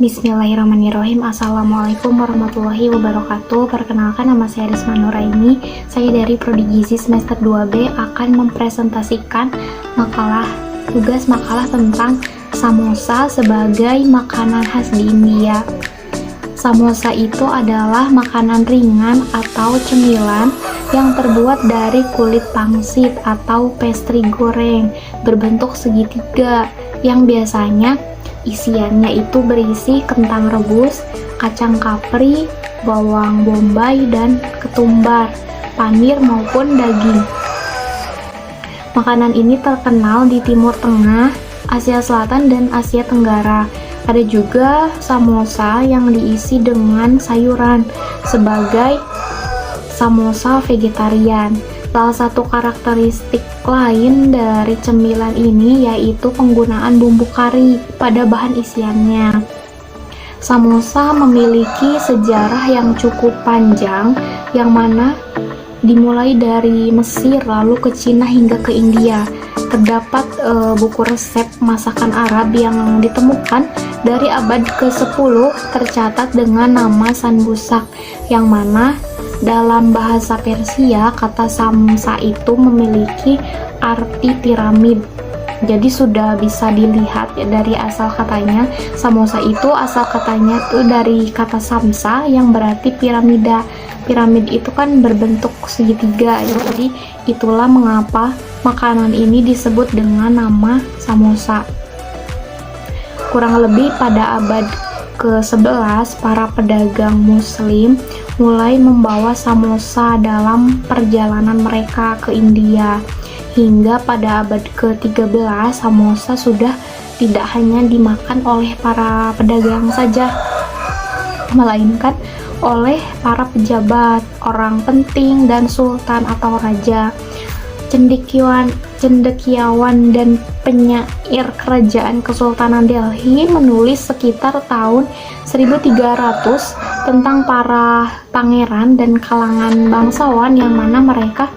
Bismillahirrahmanirrahim. Assalamualaikum warahmatullahi wabarakatuh. Perkenalkan, nama saya Risma Nuraini. Saya dari Prodi Gizi semester 2B akan mempresentasikan tugas makalah tentang samosa sebagai makanan khas di India. Samosa itu adalah makanan ringan atau cemilan yang terbuat dari kulit pangsit atau pastry goreng berbentuk segitiga yang biasanya isiannya itu berisi kentang rebus, kacang kapri, bawang bombay, dan ketumbar, panir maupun daging. Makanan ini terkenal di Timur Tengah, Asia Selatan, dan Asia Tenggara. Ada juga samosa yang diisi dengan sayuran sebagai samosa vegetarian. Salah satu karakteristik lain dari cemilan ini yaitu penggunaan bumbu kari pada bahan isiannya. Samosa memiliki sejarah yang cukup panjang, yang mana dimulai dari Mesir lalu ke Cina hingga ke India. Terdapat buku resep masakan Arab yang ditemukan dari abad ke-10 tercatat dengan nama sambusak, yang mana dalam bahasa Persia, kata samsa itu memiliki arti piramid. Jadi sudah bisa dilihat ya, dari asal katanya, samosa itu asal katanya itu dari kata samsa yang berarti piramida. Piramid itu kan berbentuk segitiga ya. Jadi itulah mengapa makanan ini disebut dengan nama samosa. Kurang lebih pada abad ke-11, para pedagang muslim mulai membawa samosa dalam perjalanan mereka ke India. Hingga pada abad ke-13, samosa sudah tidak hanya dimakan oleh para pedagang saja, melainkan oleh para pejabat, orang penting, dan sultan atau raja. Cendekiawan dan penyair kerajaan Kesultanan Delhi menulis sekitar tahun 1300 tentang para pangeran dan kalangan bangsawan yang mana mereka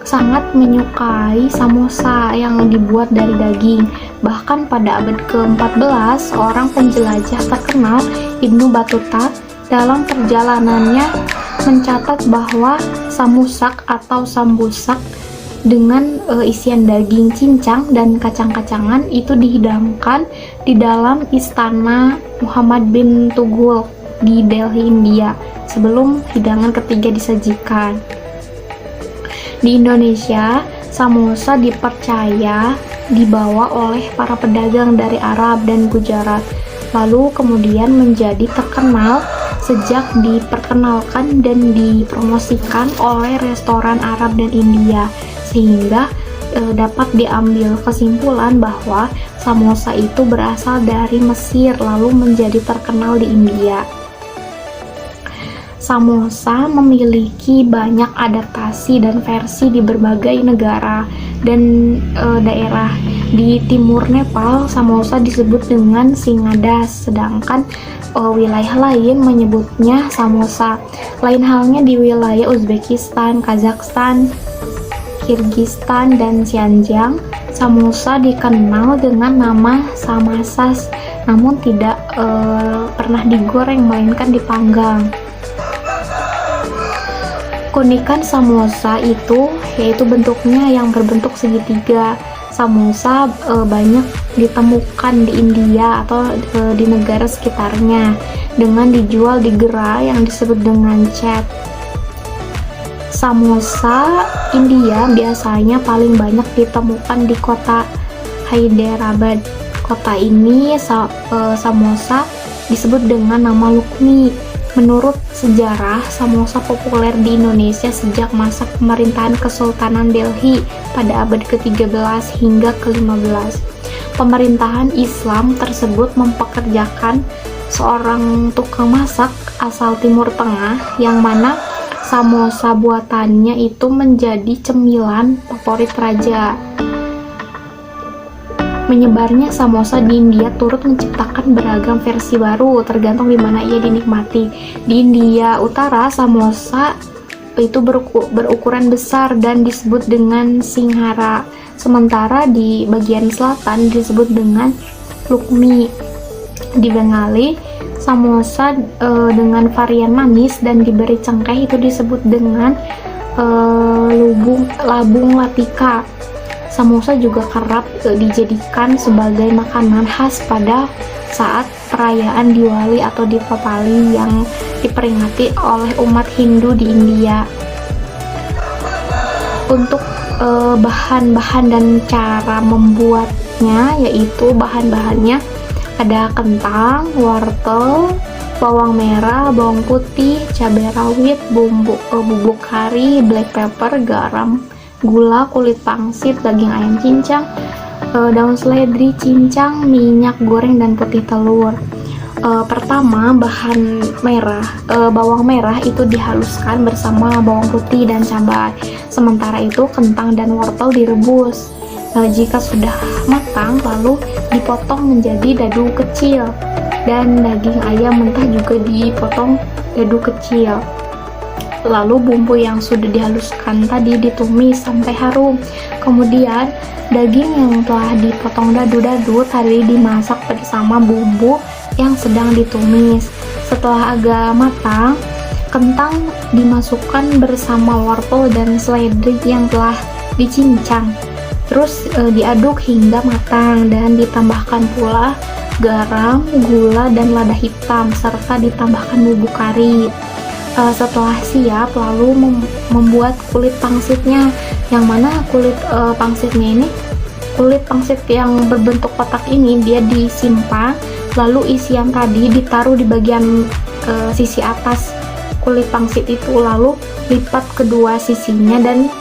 sangat menyukai samosa yang dibuat dari daging. Bahkan pada abad ke-14, seorang penjelajah terkenal, Ibnu Battuta, dalam perjalanannya mencatat bahwa samusak atau sambusak dengan isian daging cincang dan kacang-kacangan itu dihidangkan di dalam istana Muhammad bin Tughlaq di Delhi, India, sebelum hidangan ketiga disajikan. Di Indonesia, samosa dipercaya dibawa oleh para pedagang dari Arab dan Gujarat, lalu kemudian menjadi terkenal sejak diperkenalkan dan dipromosikan oleh restoran Arab dan India, sehingga dapat diambil kesimpulan bahwa samosa itu berasal dari Mesir lalu menjadi terkenal di India. Samosa memiliki banyak adaptasi dan versi di berbagai negara dan daerah. Di timur Nepal, samosa disebut dengan singadas, sedangkan wilayah lain menyebutnya samosa. Lain halnya di wilayah Uzbekistan, Kazakhstan, Kirgistan, dan Xinjiang, samosa dikenal dengan nama samasas, namun tidak pernah digoreng melainkan dipanggang. Keunikan samosa itu yaitu bentuknya yang berbentuk segitiga. Samosa banyak ditemukan di India atau di negara sekitarnya dengan dijual di gerai yang disebut dengan chaat. Samosa India biasanya paling banyak ditemukan di kota Hyderabad. Kota ini samosa disebut dengan nama Lukmi. Menurut sejarah, samosa populer di Indonesia sejak masa pemerintahan Kesultanan Delhi pada abad ke-13 hingga ke-15. Pemerintahan Islam tersebut mempekerjakan seorang tukang masak asal Timur Tengah yang mana samosa buatannya itu menjadi cemilan favorit raja. Menyebarnya samosa di India turut menciptakan beragam versi baru tergantung di mana ia dinikmati. Di India Utara, samosa itu berukuran besar dan disebut dengan singhara, sementara di bagian selatan disebut dengan lukmi. Di Bengali, samosa dengan varian manis dan diberi cengkeh itu disebut dengan labung latika. Samosa juga kerap dijadikan sebagai makanan khas pada saat perayaan Diwali atau Deepavali yang diperingati oleh umat Hindu di India. Untuk bahan-bahan dan cara membuatnya, yaitu bahan-bahannya ada kentang, wortel, bawang merah, bawang putih, cabai rawit, bubuk kari, black pepper, garam, gula, kulit pangsit, daging ayam cincang, daun seledri, cincang, minyak goreng, dan putih telur. Pertama, bawang merah itu dihaluskan bersama bawang putih dan cabai. Sementara itu kentang dan wortel direbus. Jika sudah matang, lalu dipotong menjadi dadu kecil, dan daging ayam mentah juga dipotong dadu kecil. Lalu bumbu yang sudah dihaluskan tadi ditumis sampai harum. Kemudian daging yang telah dipotong dadu-dadu tadi dimasak bersama bumbu yang sedang ditumis. Setelah agak matang, kentang dimasukkan bersama wortel dan seledri yang telah dicincang. Terus diaduk hingga matang dan ditambahkan pula garam, gula, dan lada hitam serta ditambahkan bubuk kari. Setelah siap, lalu membuat kulit pangsitnya, yang mana kulit pangsit yang berbentuk kotak ini dia disimpan, lalu isian tadi ditaruh di bagian sisi atas kulit pangsit itu, lalu lipat kedua sisinya dan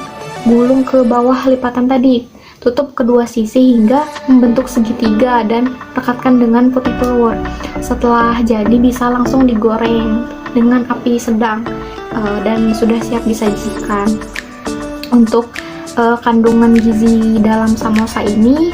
gulung ke bawah lipatan tadi. Tutup kedua sisi hingga membentuk segitiga dan rekatkan dengan putih telur. Setelah jadi bisa langsung digoreng dengan api sedang dan sudah siap disajikan. Untuk kandungan gizi dalam samosa ini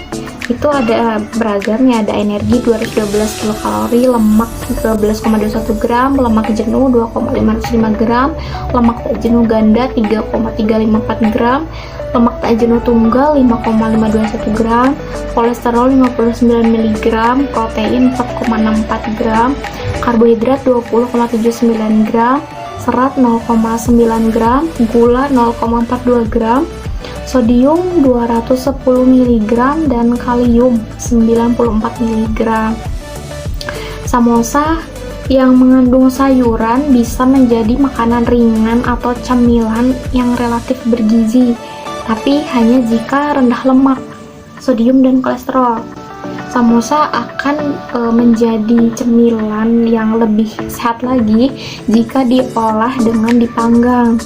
itu ada beragam ya, ada energi 212 kilokalori, lemak 12,21 gram, lemak jenuh 2,505 gram, lemak tak jenuh ganda 3,354 gram, lemak tak jenuh tunggal 5,521 gram, kolesterol 59 mg, protein 4,64 gram, karbohidrat 20,79 gram, serat 0,9 gram, gula 0,42 gram, sodium 210 mg, dan kalium 94 mg. Samosa yang mengandung sayuran bisa menjadi makanan ringan atau camilan yang relatif bergizi, tapi hanya jika rendah lemak, sodium, dan kolesterol. Samosa akan menjadi cemilan yang lebih sehat lagi jika diolah dengan dipanggang,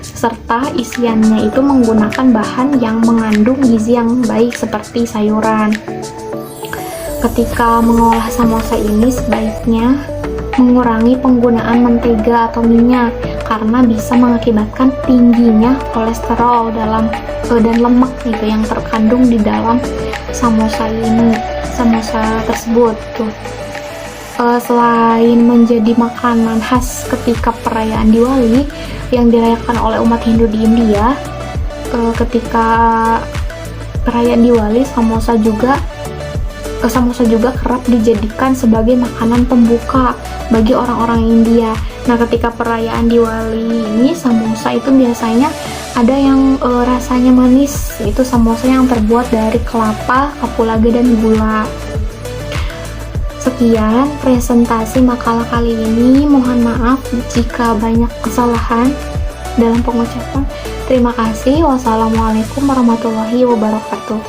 serta isiannya itu menggunakan bahan yang mengandung gizi yang baik seperti sayuran. Ketika mengolah samosa ini sebaiknya mengurangi penggunaan mentega atau minyak karena bisa mengakibatkan tingginya kolesterol dan lemak gitu yang terkandung di dalam samosa tersebut tuh. Selain menjadi makanan khas ketika perayaan Diwali yang dirayakan oleh umat Hindu di India, ketika perayaan Diwali samosa juga kerap dijadikan sebagai makanan pembuka bagi orang-orang India. Nah, ketika perayaan Diwali ini samosa itu biasanya ada yang rasanya manis, itu samosa yang terbuat dari kelapa, kapulaga, dan gula. Sekian presentasi makalah kali ini. Mohon maaf jika banyak kesalahan dalam pengucapan. Terima kasih. Wassalamualaikum warahmatullahi wabarakatuh.